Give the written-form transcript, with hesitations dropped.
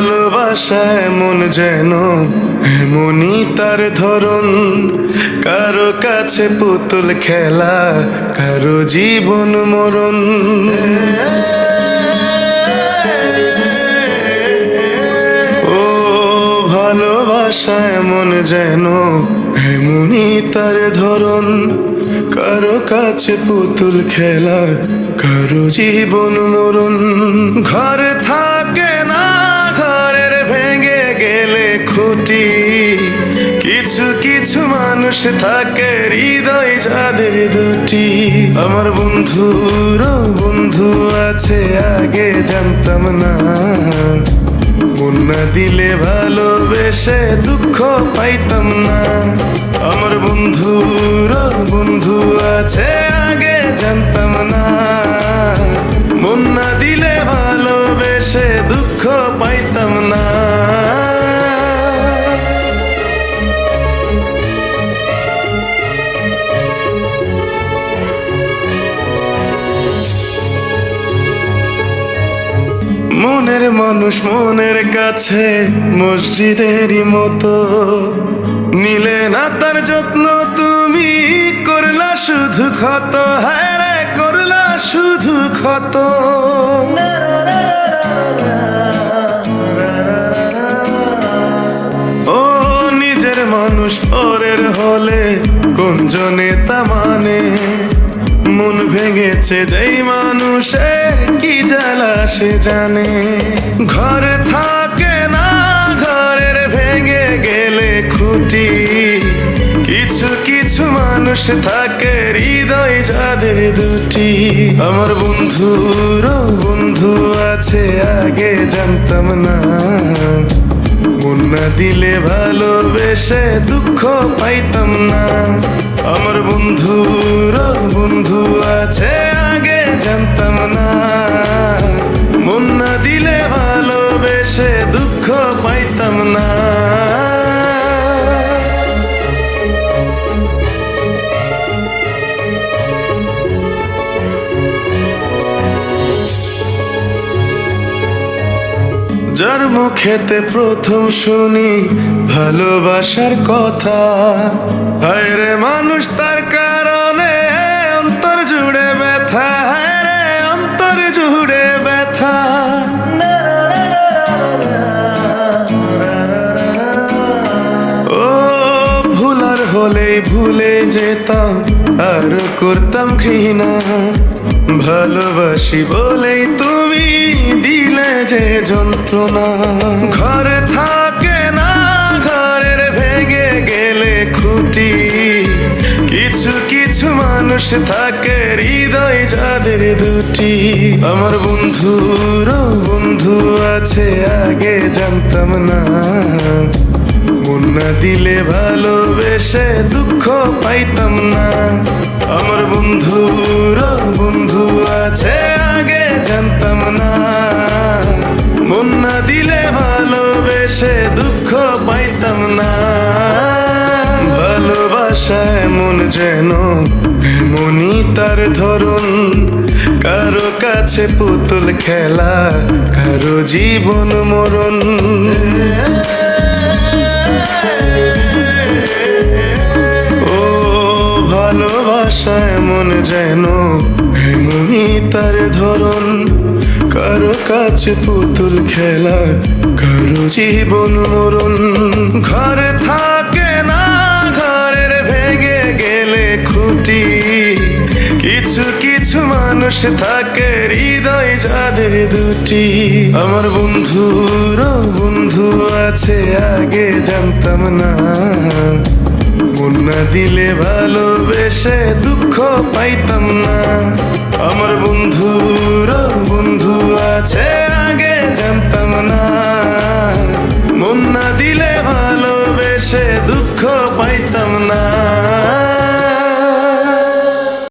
ভালোবাসা এমন যেন এমনই তার ধরন, কারো কাছে পুতুল খেলা, কারো জীবন মরণ। ও ভালোবাসা এমন যেন এমনই তার ধরন, কারো কাছে পুতুল খেলা, কারো জীবন মরণ। ঘর থাকে না, ঘরের ভেঙে গেলে খুঁটি, কিছু কিছু মানুষ থাকে হৃদয় যাদের দুটি। আমার বন্ধুর বন্ধু আছে আগে জানতাম না, মন না দিলে ভালোবেসে দুঃখ পাইতাম না। আমার বন্ধুর বন্ধু আছে আগে জানতাম না, মন না দিলে ভালোবেসে দুঃখ পাইতাম না। মনের মানুষ মনের কাছে মসজিদেরই মতো, নিলে না তার যত্ন তুমি, করলা শুধু ক্ষত, হ্যাঁ রে করলা শুধু ক্ষত। ও নিজের মানুষ পরের হলে কোন জনে তা মানে, মন ভেঙেছে যেই মানুষে কি জ্বালা সে জানে। ঘর থাকে না, ঘরের ভেঙে গেলে খুঁটি, কিছু কিছু মানুষ থাকে হৃদয় যাদের দুটি। আমার বন্ধুর বন্ধু আছে আগে জানতাম না, মন না দিলে ভালোবেসে দুঃখ পাইতাম না। আমার বন্ধুর বন্ধু আছে আগে জানতাম না, মন না দিলে ভালোবেসে দুঃখ পাইতাম না। যার মুখেতে প্রথম শুনি ভালোবাসার কথা, হায় রে মানুষ তার কারণে অন্তর জুড়ে ব্যথা, হায় রে অন্তর জুড়ে ব্যথা। ও ভুলার হলেই ভুলে যেতাম, আর করতাম ঘৃণা, ভালোবাসি বলেই তুমি দিলে যে যন্ত্রণা। ঘর থাকে না, ঘরের ভেঙে গেলে খুঁটি, কিছু কিছু মানুষ থাকে হৃদয় যাদের দুটি। আমার বন্ধুর বন্ধু আছে আগে জানতাম না, মন না দিলে ভালোবেসে দুঃখ পাইতাম না। আমার বন্ধুর বন্ধু আছে আগে জানতাম না, মন না দিলে ভালোবেসে দুঃখ পাইতাম না। ভালোবাসা এমন যেন এমনই তার ধরন, কারো কাছে পুতুল খেলা, কারো জীবন মরণ। ও ভালোবাসা এমন যেন এমনই তার ধরন, কারো কাছে পুতুল খেলা, কারো জীবন মরণ। ঘর থাকে না, ঘরের ভেঙে গেলে খুঁটি, কিছু কিছু মানুষ থাকে হৃদয় যাদের দুটি। আমার বন্ধুর বন্ধু আছে আগে জানতাম না, মন না দিলে ভালোবেসে দুঃখ পাইতাম না। আমার বন্ধুর বন্ধু আছে আগে জানতাম না,